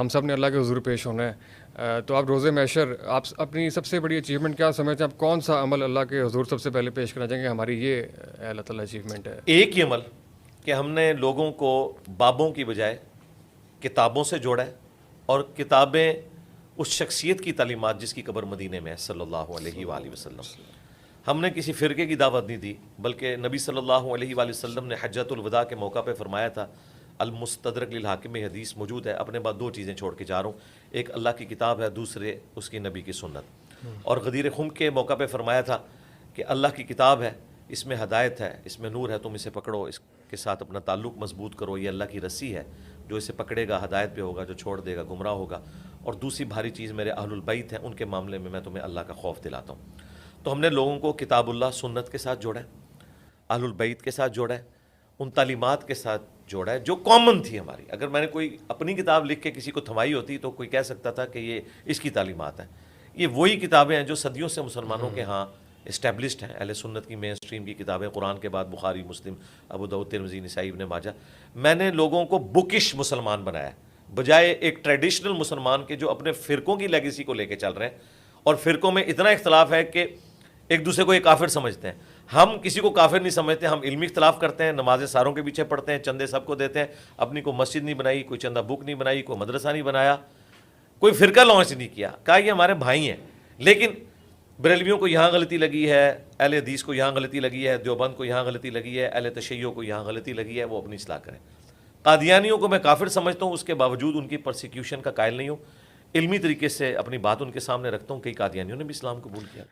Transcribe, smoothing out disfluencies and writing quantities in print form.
ہم سب نے اللہ کے حضور پیش ہونا ہے، تو آپ روزے محشر آپ اپنی سب سے بڑی اچیومنٹ کیا سمجھتے ہیں؟ آپ کون سا عمل اللہ کے حضور سب سے پہلے پیش کرنا چاہیں گے ہماری یہ اللہ تعالیٰ اچیومنٹ ہے؟ ایک ہی عمل کہ ہم نے لوگوں کو بابوں کی بجائے کتابوں سے جوڑا ہے، اور کتابیں اس شخصیت کی تعلیمات جس کی قبر مدینے میں ہے صلی اللہ علیہ وآلہ وسلم۔ ہم نے کسی فرقے کی دعوت نہیں دی، بلکہ نبی صلی اللہ علیہ وآلہ وسلم نے حجۃ الوداع کے موقع پہ فرمایا تھا، المستدرک للحاکم میں حدیث موجود ہے، اپنے بعد 2 چیزیں چھوڑ کے جا رہا ہوں، ایک اللہ کی کتاب ہے، دوسرے اس کی نبی کی سنت۔ اور غدیر خم کے موقع پہ فرمایا تھا کہ اللہ کی کتاب ہے، اس میں ہدایت ہے، اس میں نور ہے، تم اسے پکڑو، اس کے ساتھ اپنا تعلق مضبوط کرو، یہ اللہ کی رسی ہے، جو اسے پکڑے گا ہدایت پہ ہوگا، جو چھوڑ دے گا گمراہ ہوگا۔ اور دوسری بھاری چیز میرے اہل البیت ہیں، ان کے معاملے میں تمہیں اللہ کا خوف دلاتا ہوں۔ تو ہم نے لوگوں کو کتاب اللہ سنت کے ساتھ جوڑا ہے، اہل البیت کے ساتھ جوڑا ہے، ان تعلیمات کے ساتھ جوڑا ہے جو کامن تھی ہماری۔ اگر میں نے کوئی اپنی کتاب لکھ کے کسی کو تھمائی ہوتی تو کوئی کہہ سکتا تھا کہ یہ اس کی تعلیمات ہیں۔ یہ وہی کتابیں ہیں جو صدیوں سے مسلمانوں کے ہاں اسٹیبلشڈ ہیں، اہل سنت کی مین سٹریم کی کتابیں، قرآن کے بعد بخاری، مسلم، ابو داؤد، ترمذی، نسائی، ابن ماجہ۔ میں نے لوگوں کو بکش مسلمان بنایا بجائے ایک ٹریڈیشنل مسلمان کے جو اپنے فرقوں کی لیگیسی کو لے کے چل رہے ہیں، اور فرقوں میں اتنا اختلاف ہے کہ ایک دوسرے کو ایک کافر سمجھتے ہیں۔ ہم کسی کو کافر نہیں سمجھتے، ہم علمی اختلاف کرتے ہیں، نمازیں ساروں کے پیچھے پڑھتے ہیں، چندے سب کو دیتے ہیں، اپنی کوئی مسجد نہیں بنائی، کوئی چندہ بک نہیں بنائی، کوئی مدرسہ نہیں بنایا، کوئی فرقہ لانچ نہیں کیا، کہا یہ ہمارے بھائی ہیں۔ لیکن بریلویوں کو یہاں غلطی لگی ہے، اہل حدیث کو یہاں غلطی لگی ہے، دیوبند کو یہاں غلطی لگی ہے، اہل تشیع کو یہاں غلطی لگی ہے، وہ اپنی اصلاح کریں۔ قادیانیوں کو میں کافر سمجھتا ہوں، اس کے باوجود ان کی پرسیکیوشن کا قائل نہیں ہوں، علمی طریقے سے اپنی بات ان کے سامنے رکھتا ہوں، کئی قادیانیوں نے بھی اسلام قبول کیا۔